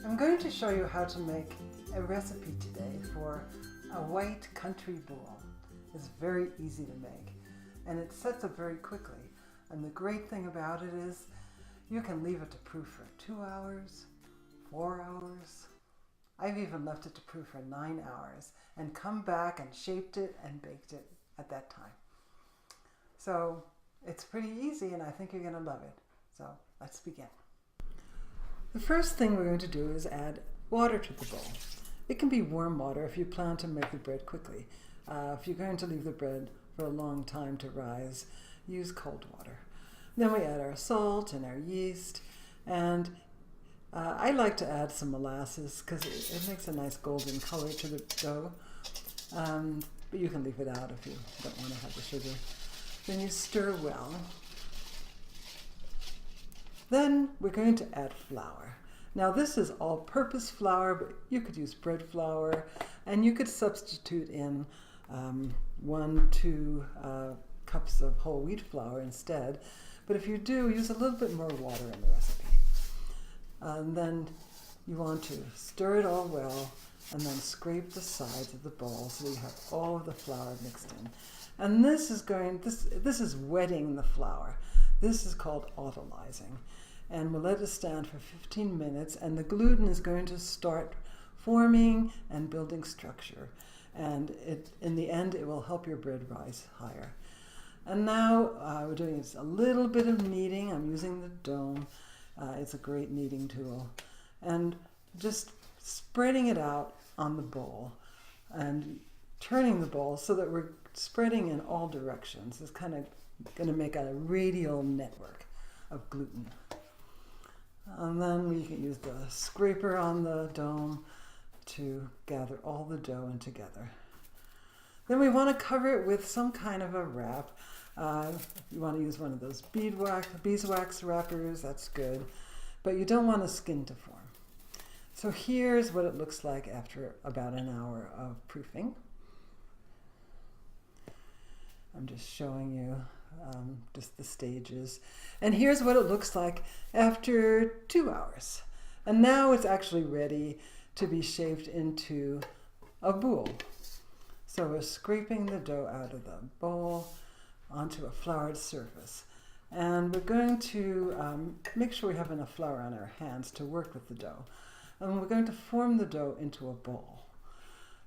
I'm going to show you how to make a recipe today for a white country boule. It's very easy to make and it sets up very quickly. And the great thing about it is you can leave it to proof for 2 hours, 4 hours. I've even left it to proof for 9 hours and come back and shaped it and baked it at that time. So it's pretty easy and I think you're going to love it. So let's begin. The first thing we're going to do is add water to the bowl. It can be warm water if you plan to make the bread quickly. If you're going to leave the bread for a long time to rise, use cold water. Then we add our salt and our yeast, and I like to add some molasses because it makes a nice golden color to the dough, but you can leave it out if you don't want to have the sugar. Then you stir well. Then we're going to add flour. Now this is all-purpose flour, but you could use bread flour, and you could substitute in 1-2 cups of whole wheat flour instead. But if you do, use a little bit more water in the recipe. And then you want to stir it all well, and then scrape the sides of the bowl so you have all of the flour mixed in. And this is wetting the flour. This is called autolyzing. And we'll let it stand for 15 minutes, and the gluten is going to start forming and building structure. And in the end, it will help your bread rise higher. And now we're doing a little bit of kneading. I'm using the dome. It's a great kneading tool. And just spreading it out on the bowl and turning the bowl so that we're spreading in all directions. It's kind of going to make a radial network of gluten. And then we can use the scraper on the dome to gather all the dough in together. Then we want to cover it with some kind of a wrap. You want to use one of those beeswax wrappers, that's good, but you don't want the skin to form. So here's what it looks like after about an hour of proofing. I'm just showing you just the stages. And here's what it looks like after 2 hours. And now it's actually ready to be shaped into a boule. So we're scraping the dough out of the bowl onto a floured surface. And we're going to make sure we have enough flour on our hands to work with the dough. And we're going to form the dough into a bowl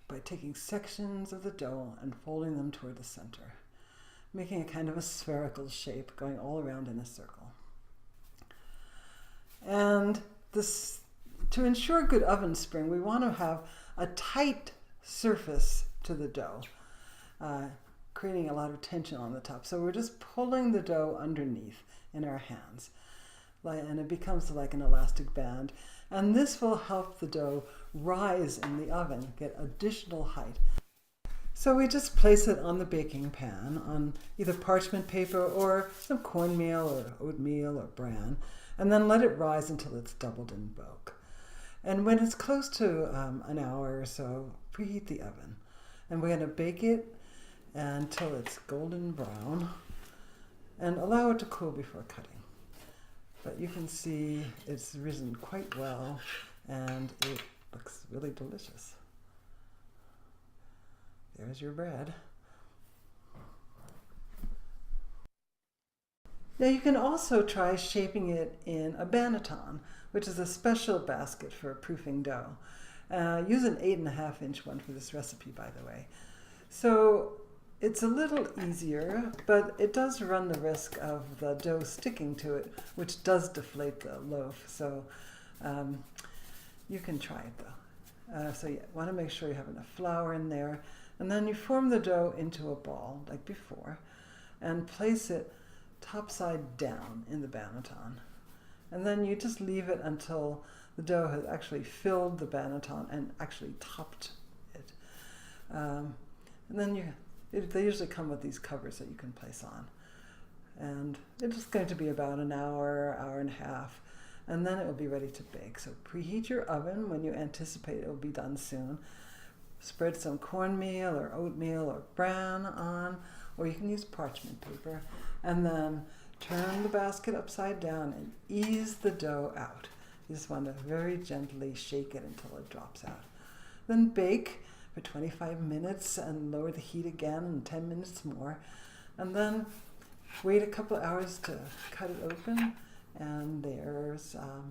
by taking sections of the dough and folding them toward the center, making a kind of a spherical shape going all around in a circle. And this, to ensure good oven spring, we want to have a tight surface to the dough, creating a lot of tension on the top. So we're just pulling the dough underneath in our hands, and it becomes like an elastic band. And this will help the dough rise in the oven, get additional height. So we just place it on the baking pan on either parchment paper or some cornmeal or oatmeal or bran, and then let it rise until it's doubled in bulk. And when it's close to an hour or so, preheat the oven. And we're going to bake it until it's golden brown and allow it to cool before cutting. But you can see it's risen quite well and it looks really delicious. There's your bread. Now you can also try shaping it in a Banneton, which is a special basket for proofing dough. Use an 8.5 inch one for this recipe, by the way. So it's a little easier, but it does run the risk of the dough sticking to it, which does deflate the loaf. So you can try it though. So you want to make sure you have enough flour in there. And then you form the dough into a ball, like before, and place it topside down in the Banneton. And then you just leave it until the dough has actually filled the Banneton and actually topped it. And then they usually come with these covers that you can place on. And it's going to be about an hour, hour and a half, and then it will be ready to bake. So preheat your oven when you anticipate it will be done soon. Spread some cornmeal or oatmeal or bran on, or you can use parchment paper, and then turn the basket upside down and ease the dough out. You just want to very gently shake it until it drops out. Then bake for 25 minutes and lower the heat again and 10 minutes more. And then wait a couple hours to cut it open, and there's a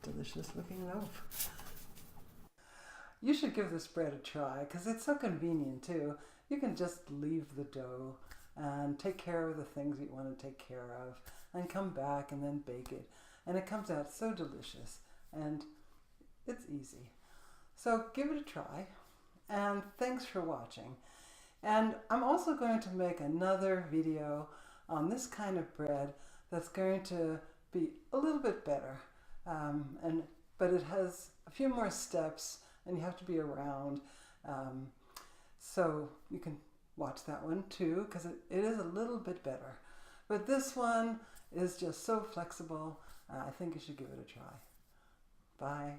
delicious looking loaf. You should give this bread a try because it's so convenient too. You can just leave the dough and take care of the things you want to take care of and come back and then bake it. And it comes out so delicious and it's easy. So give it a try, and thanks for watching. And I'm also going to make another video on this kind of bread that's going to be a little bit better. But it has a few more steps and you have to be around. So you can watch that one too, because it is a little bit better. But this one is just so flexible. I think you should give it a try. Bye.